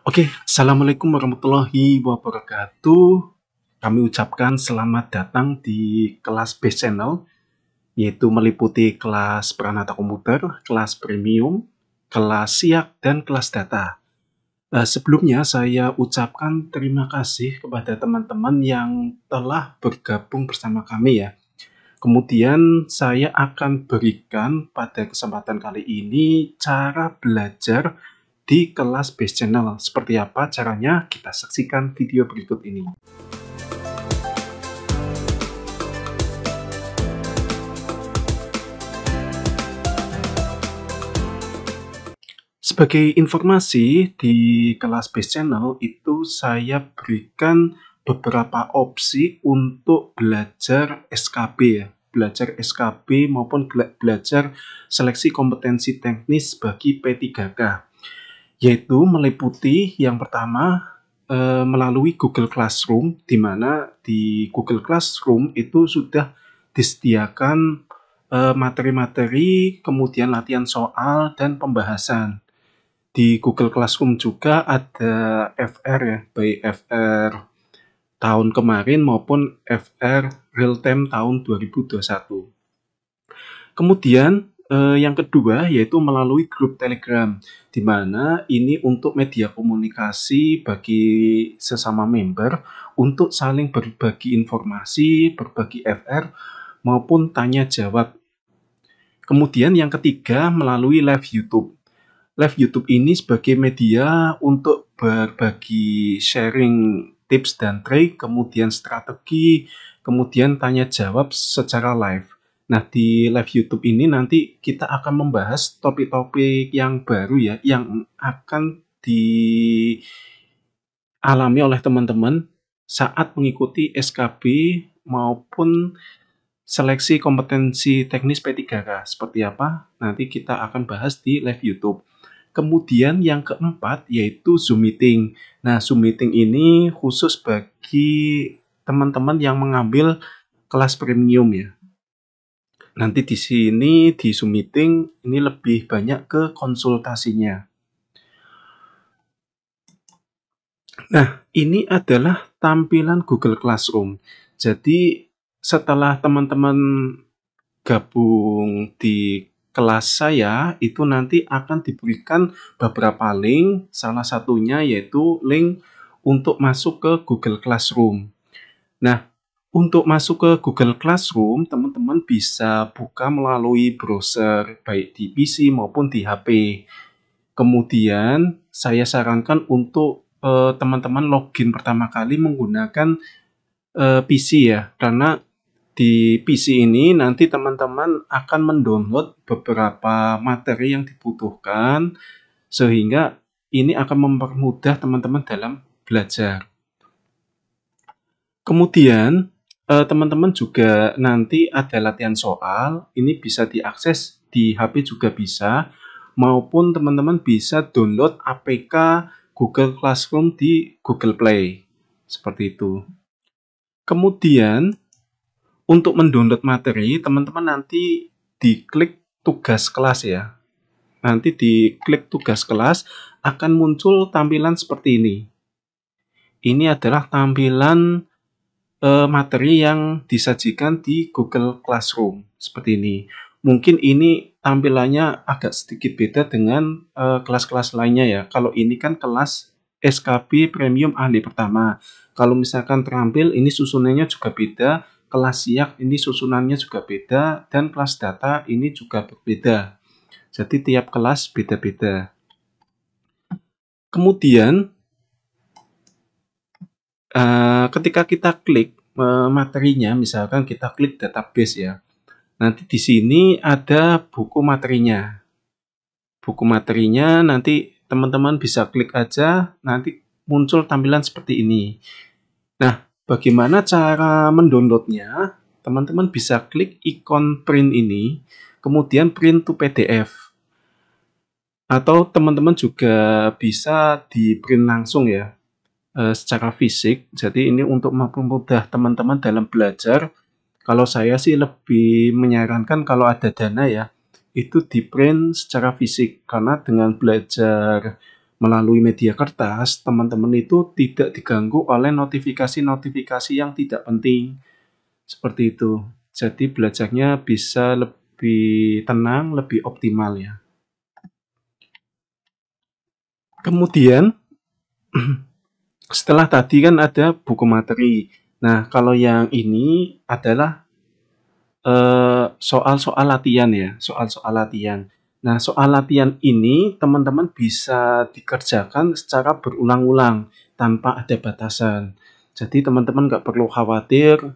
Oke, Assalamualaikum warahmatullahi wabarakatuh. Kami ucapkan selamat datang di kelas Base Channel, yaitu meliputi kelas Pranata Komputer, kelas Premium, kelas Siak, dan kelas Data. Sebelumnya saya ucapkan terima kasih kepada teman-teman yang telah bergabung bersama kami ya. Kemudian saya akan berikan pada kesempatan kali ini cara belajar di kelas Base Channel. Seperti apa caranya? Kita saksikan video berikut ini. Sebagai informasi, di kelas Base Channel itu saya berikan beberapa opsi untuk belajar SKB ya. Belajar SKB maupun belajar seleksi kompetensi teknis bagi P3K. Yaitu meliputi yang pertama melalui Google Classroom, di mana di Google Classroom itu sudah disediakan materi-materi, kemudian latihan soal dan pembahasan. Di Google Classroom juga ada FR ya, baik FR tahun kemarin maupun FR real time tahun 2021. Kemudian yang kedua yaitu melalui grup Telegram, di mana ini untuk media komunikasi bagi sesama member untuk saling berbagi informasi, berbagi FR maupun tanya jawab. Kemudian yang ketiga melalui live YouTube. Live YouTube ini sebagai media untuk berbagi sharing tips dan trik, kemudian strategi, kemudian tanya jawab secara live. Nah, di live YouTube ini nanti kita akan membahas topik-topik yang baru ya, yang akan dialami oleh teman-teman saat mengikuti SKB maupun seleksi kompetensi teknis P3K. Seperti apa? Nanti kita akan bahas di live YouTube. Kemudian yang keempat yaitu Zoom Meeting. Nah, Zoom Meeting ini khusus bagi teman-teman yang mengambil kelas premium ya. Nanti di sini di Zoom Meeting ini lebih banyak ke konsultasinya. Nah, ini adalah tampilan Google Classroom. Jadi setelah teman-teman gabung di kelas saya, itu nanti akan diberikan beberapa link, salah satunya yaitu link untuk masuk ke Google Classroom. Nah, untuk masuk ke Google Classroom, teman-teman bisa buka melalui browser, baik di PC maupun di HP. Kemudian, saya sarankan untuk teman-teman login pertama kali menggunakan PC ya, karena di PC ini nanti teman-teman akan mendownload beberapa materi yang dibutuhkan, sehingga ini akan mempermudah teman-teman dalam belajar. Kemudian teman-teman juga nanti ada latihan soal, ini bisa diakses di HP juga bisa, maupun teman-teman bisa download APK Google Classroom di Google Play, seperti itu. Kemudian untuk mendownload materi, teman-teman nanti diklik tugas kelas ya. Nanti diklik tugas kelas, akan muncul tampilan seperti ini. Ini adalah tampilan materi yang disajikan di Google Classroom, seperti ini. Mungkin ini tampilannya agak sedikit beda dengan kelas-kelas lainnya ya. Kalau ini kan kelas SKB Premium Ahli Pertama. Kalau misalkan terampil, ini susunannya juga beda. Kelas Siak ini susunannya juga beda. Dan kelas Data ini juga berbeda. Jadi tiap kelas beda-beda. Kemudian ketika kita klik materinya, misalkan kita klik database ya. Nanti di sini ada buku materinya. Buku materinya nanti teman-teman bisa klik aja, nanti muncul tampilan seperti ini. Nah, bagaimana cara mendownloadnya? Teman-teman bisa klik ikon print ini, kemudian print to PDF. Atau teman-teman juga bisa di print langsung ya, secara fisik. Jadi ini untuk mempermudah teman-teman dalam belajar. Kalau saya sih lebih menyarankan kalau ada dana ya, itu di print secara fisik. Karena dengan belajar melalui media kertas, teman-teman itu tidak diganggu oleh notifikasi-notifikasi yang tidak penting. Seperti itu. Jadi belajarnya bisa lebih tenang, lebih optimal ya. Kemudian setelah tadi kan ada buku materi. Nah, kalau yang ini adalah soal-soal latihan ya, soal-soal latihan. Nah, soal latihan ini teman-teman bisa dikerjakan secara berulang-ulang tanpa ada batasan. Jadi teman-teman nggak perlu khawatir,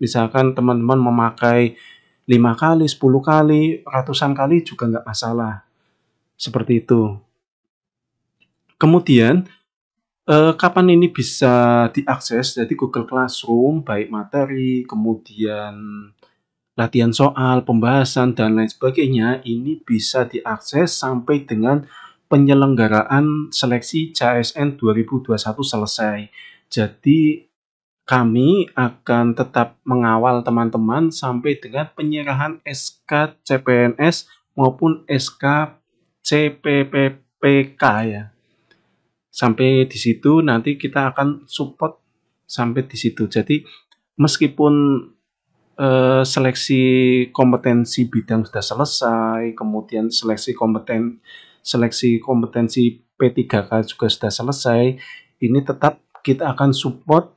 misalkan teman-teman memakai 5 kali, 10 kali, ratusan kali juga nggak masalah. Seperti itu. Kemudian, kapan ini bisa diakses? Jadi Google Classroom, baik materi, kemudian latihan soal, pembahasan, dan lain sebagainya, ini bisa diakses sampai dengan penyelenggaraan seleksi CASN 2021 selesai. Jadi, kami akan tetap mengawal teman-teman sampai dengan penyerahan SK CPNS maupun SK CPPPK ya. Sampai di situ nanti kita akan support sampai di situ. Jadi meskipun seleksi kompetensi bidang sudah selesai, kemudian seleksi kompetensi P3K juga sudah selesai, ini tetap kita akan support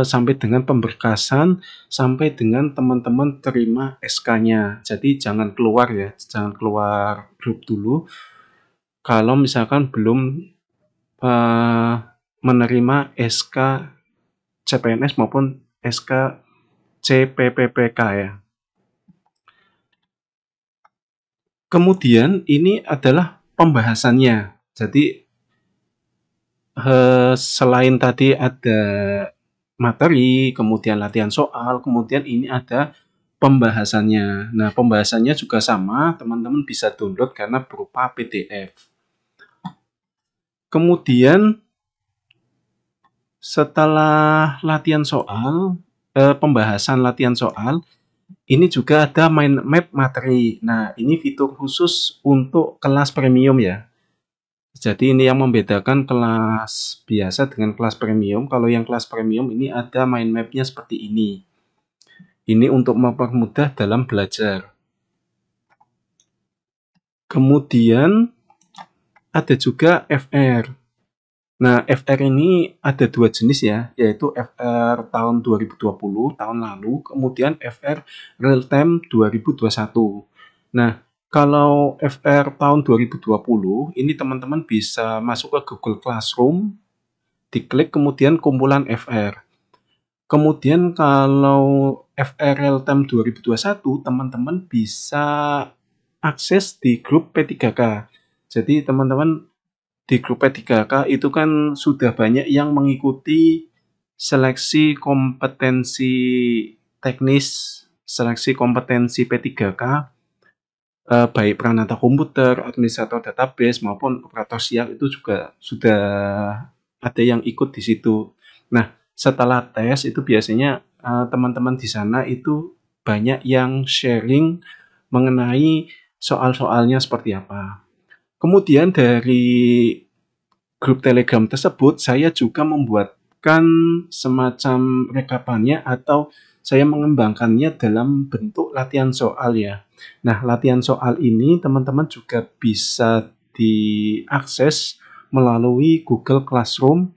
sampai dengan pemberkasan, sampai dengan teman-teman terima SK-nya. Jadi jangan keluar ya, jangan keluar grup dulu kalau misalkan belum menerima SK CPNS maupun SK CPPPK ya. Kemudian ini adalah pembahasannya. Jadi selain tadi ada materi, kemudian latihan soal, kemudian ini ada pembahasannya. Nah, pembahasannya juga sama, teman-teman bisa download karena berupa PDF. Kemudian setelah latihan soal, pembahasan latihan soal, ini juga ada mind map materi. Nah, ini fitur khusus untuk kelas premium ya. Jadi ini yang membedakan kelas biasa dengan kelas premium. Kalau yang kelas premium ini ada mind map-nya seperti ini. Ini untuk mempermudah dalam belajar. Kemudian ada juga FR. Nah, FR ini ada dua jenis ya, yaitu FR tahun 2020, tahun lalu, kemudian FR Real Time 2021. Nah, kalau FR tahun 2020, ini teman-teman bisa masuk ke Google Classroom, diklik kemudian kumpulan FR. Kemudian kalau FR Real Time 2021, teman-teman bisa akses di grup P3K. Jadi teman-teman di grup P3K itu kan sudah banyak yang mengikuti seleksi kompetensi teknis, seleksi kompetensi P3K, baik peranata komputer, administrator database, maupun operator siak itu juga sudah ada yang ikut di situ. Nah, setelah tes itu biasanya teman-teman di sana itu banyak yang sharing mengenai soal-soalnya seperti apa. Kemudian dari grup Telegram tersebut, saya juga membuatkan semacam rekapannya atau saya mengembangkannya dalam bentuk latihan soal ya. Nah, latihan soal ini teman-teman juga bisa diakses melalui Google Classroom.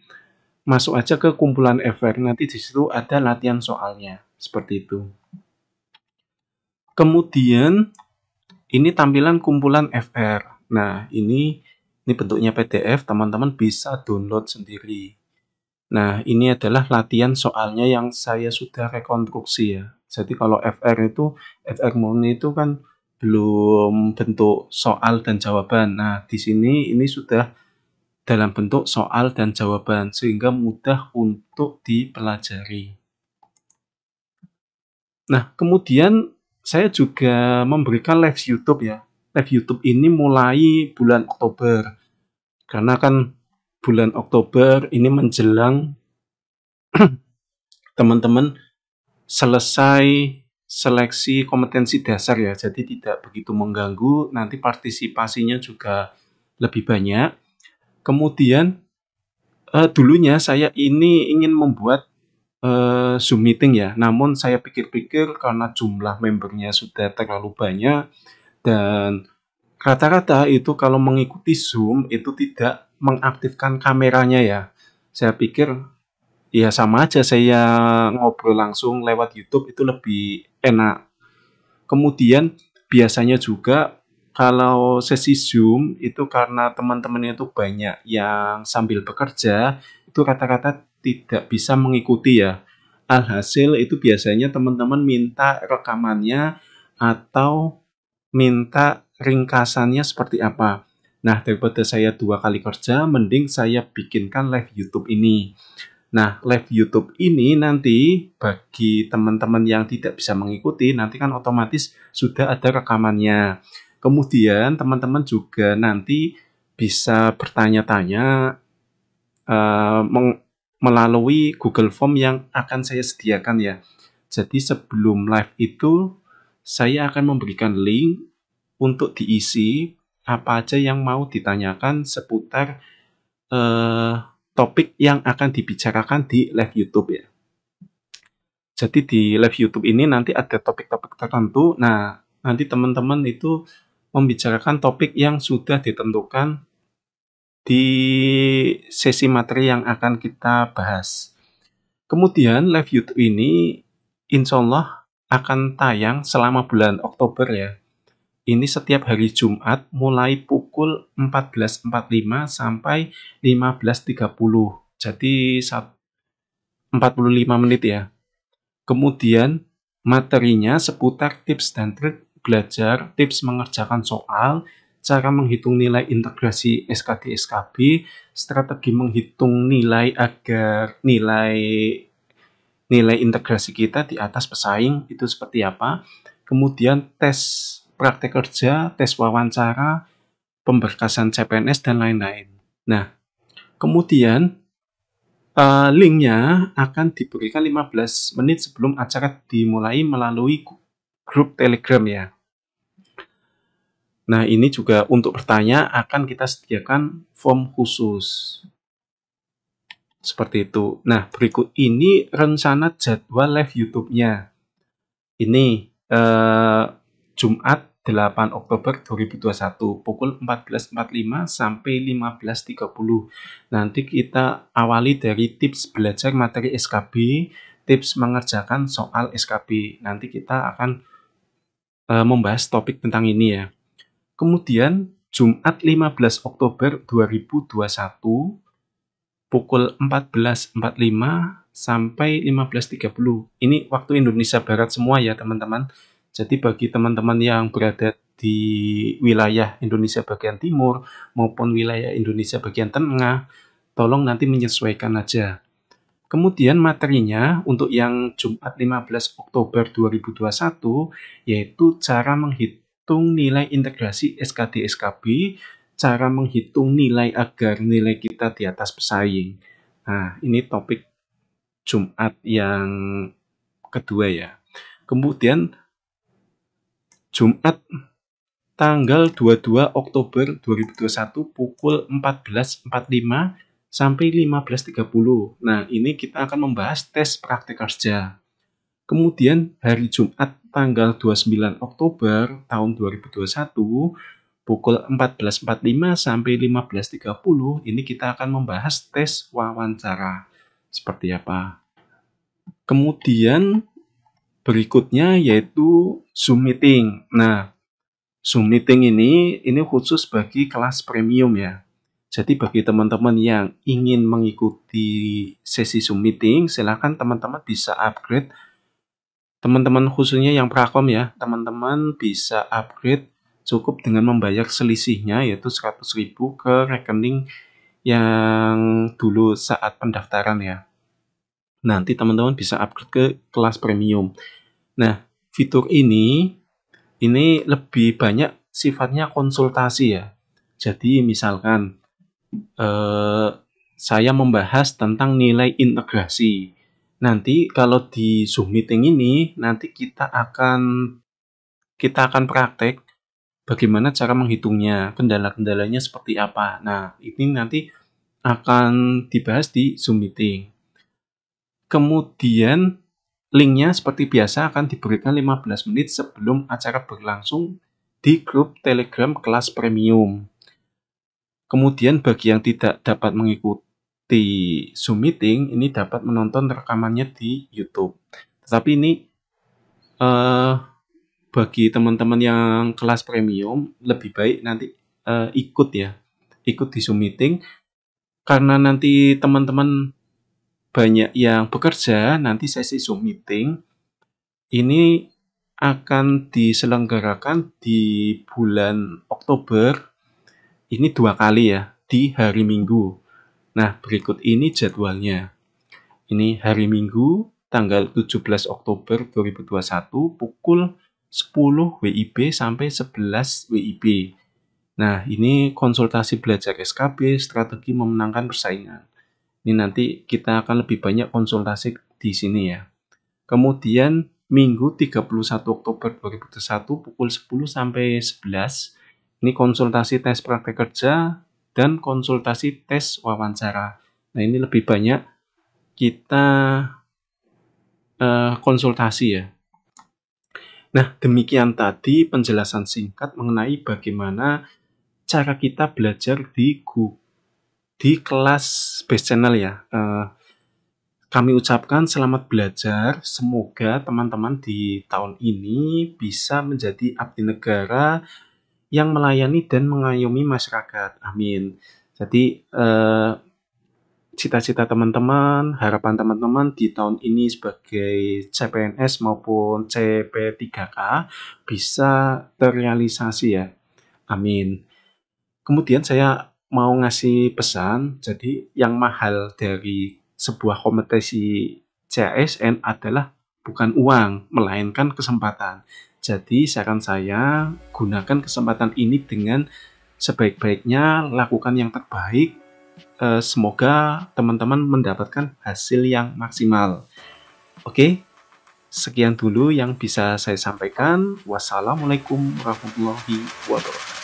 Masuk aja ke kumpulan FR, nanti di situ ada latihan soalnya. Seperti itu. Kemudian ini tampilan kumpulan FR. Nah, ini bentuknya PDF, teman-teman bisa download sendiri. Nah, ini adalah latihan soalnya yang saya sudah rekonstruksi ya. Jadi kalau FR murni itu kan belum bentuk soal dan jawaban. Nah, di sini ini sudah dalam bentuk soal dan jawaban, sehingga mudah untuk dipelajari. Nah, kemudian saya juga memberikan live YouTube ya. Live YouTube ini mulai bulan Oktober. Karena kan bulan Oktober ini menjelang teman-teman selesai seleksi kompetensi dasar ya. Jadi tidak begitu mengganggu, nanti partisipasinya juga lebih banyak. Kemudian dulunya saya ini ingin membuat Zoom meeting ya, namun saya pikir-pikir karena jumlah membernya sudah terlalu banyak dan rata-rata itu kalau mengikuti Zoom itu tidak mengaktifkan kameranya ya. Saya pikir ya sama aja saya ngobrol langsung lewat YouTube itu lebih enak. Kemudian biasanya juga kalau sesi Zoom itu karena teman-temannya itu banyak yang sambil bekerja, itu rata-rata tidak bisa mengikuti ya. Alhasil itu biasanya teman-teman minta rekamannya atau minta ringkasannya seperti apa. Nah, daripada saya 2 kali kerja, mending saya bikinkan live YouTube ini. Nah, live YouTube ini nanti bagi teman-teman yang tidak bisa mengikuti, nanti kan otomatis sudah ada rekamannya. Kemudian teman-teman juga nanti bisa bertanya-tanya eh, melalui Google Form yang akan saya sediakan ya. Jadi sebelum live itu saya akan memberikan link untuk diisi apa aja yang mau ditanyakan seputar eh, topik yang akan dibicarakan di live YouTube ya. Jadi di live YouTube ini nanti ada topik-topik tertentu. Nah, nanti teman-teman itu membicarakan topik yang sudah ditentukan di sesi materi yang akan kita bahas. Kemudian live YouTube ini insya Allah akan tayang selama bulan Oktober ya. Ini setiap hari Jumat mulai pukul 14.45 sampai 15.30. Jadi 45 menit ya. Kemudian materinya seputar tips dan trik belajar, tips mengerjakan soal, cara menghitung nilai integrasi SKD/SKB, strategi menghitung nilai agar nilai integrasi kita di atas pesaing itu seperti apa. Kemudian tes praktek kerja, tes wawancara, pemberkasan CPNS, dan lain-lain. Nah, kemudian linknya akan diberikan 15 menit sebelum acara dimulai melalui grup Telegram ya. Nah, ini juga untuk bertanya akan kita sediakan form khusus. Seperti itu. Nah, berikut ini rencana jadwal live YouTube-nya. Ini Jumat 8 Oktober 2021 pukul 14.45 sampai 15.30. Nanti kita awali dari tips belajar materi SKB, tips mengerjakan soal SKB. Nanti kita akan membahas topik tentang ini ya. Kemudian Jumat 15 Oktober 2021 pukul 14.45 sampai 15.30. Ini waktu Indonesia Barat semua ya teman-teman. Jadi bagi teman-teman yang berada di wilayah Indonesia bagian timur maupun wilayah Indonesia bagian tengah, tolong nanti menyesuaikan aja. Kemudian materinya untuk yang Jumat 15 Oktober 2021 yaitu cara menghitung nilai integrasi SKD/SKB, cara menghitung nilai agar nilai kita di atas pesaing. Nah, ini topik Jumat yang kedua ya. Kemudian Jumat tanggal 22 Oktober 2021 pukul 14.45 sampai 15.30. Nah, ini kita akan membahas tes praktik kerja. Kemudian hari Jumat tanggal 29 Oktober tahun 2021 pukul 14.45 sampai 15.30 ini kita akan membahas tes wawancara. Seperti apa? Kemudian berikutnya yaitu Zoom meeting. Nah, Zoom meeting ini khusus bagi kelas premium ya. Jadi bagi teman-teman yang ingin mengikuti sesi Zoom meeting, silakan teman-teman bisa upgrade. Teman-teman khususnya yang Prakom ya, teman-teman bisa upgrade cukup dengan membayar selisihnya yaitu 100.000 ke rekening yang dulu saat pendaftaran ya. Nanti teman-teman bisa upgrade ke kelas premium. Nah, fitur ini lebih banyak sifatnya konsultasi ya. Jadi misalkan saya membahas tentang nilai integrasi. Nanti kalau di Zoom meeting ini nanti kita akan praktek bagaimana cara menghitungnya, kendala-kendalanya seperti apa. Nah, ini nanti akan dibahas di Zoom Meeting. Kemudian linknya seperti biasa akan diberikan 15 menit sebelum acara berlangsung di grup Telegram kelas premium. Kemudian bagi yang tidak dapat mengikuti Zoom Meeting, ini dapat menonton rekamannya di YouTube. Tetapi ini bagi teman-teman yang kelas premium, lebih baik nanti ikut di Zoom Meeting, karena nanti teman-teman banyak yang bekerja, nanti sesi Zoom Meeting ini akan diselenggarakan di bulan Oktober, ini 2 kali ya, di hari Minggu. Nah, berikut ini jadwalnya. Ini hari Minggu, tanggal 17 Oktober 2021, pukul 10 WIB sampai 11 WIB. Nah, ini konsultasi belajar SKB, strategi memenangkan persaingan. Ini nanti kita akan lebih banyak konsultasi di sini ya. Kemudian Minggu 31 Oktober 2021 pukul 10 sampai 11. Ini konsultasi tes praktek kerja dan konsultasi tes wawancara. Nah, ini lebih banyak kita konsultasi ya. Nah, demikian tadi penjelasan singkat mengenai bagaimana cara kita belajar di kelas Base Channel ya. Kami ucapkan selamat belajar, semoga teman-teman di tahun ini bisa menjadi abdi negara yang melayani dan mengayomi masyarakat. Amin. Jadi cita-cita teman-teman, harapan teman-teman di tahun ini sebagai CPNS maupun CP3K bisa terrealisasi ya. Amin. Kemudian saya mau ngasih pesan, jadi yang mahal dari sebuah kompetisi CASN adalah bukan uang, melainkan kesempatan. Jadi saran saya, gunakan kesempatan ini dengan sebaik-baiknya, lakukan yang terbaik. Semoga teman-teman mendapatkan hasil yang maksimal. Oke, sekian dulu yang bisa saya sampaikan. Wassalamualaikum warahmatullahi wabarakatuh.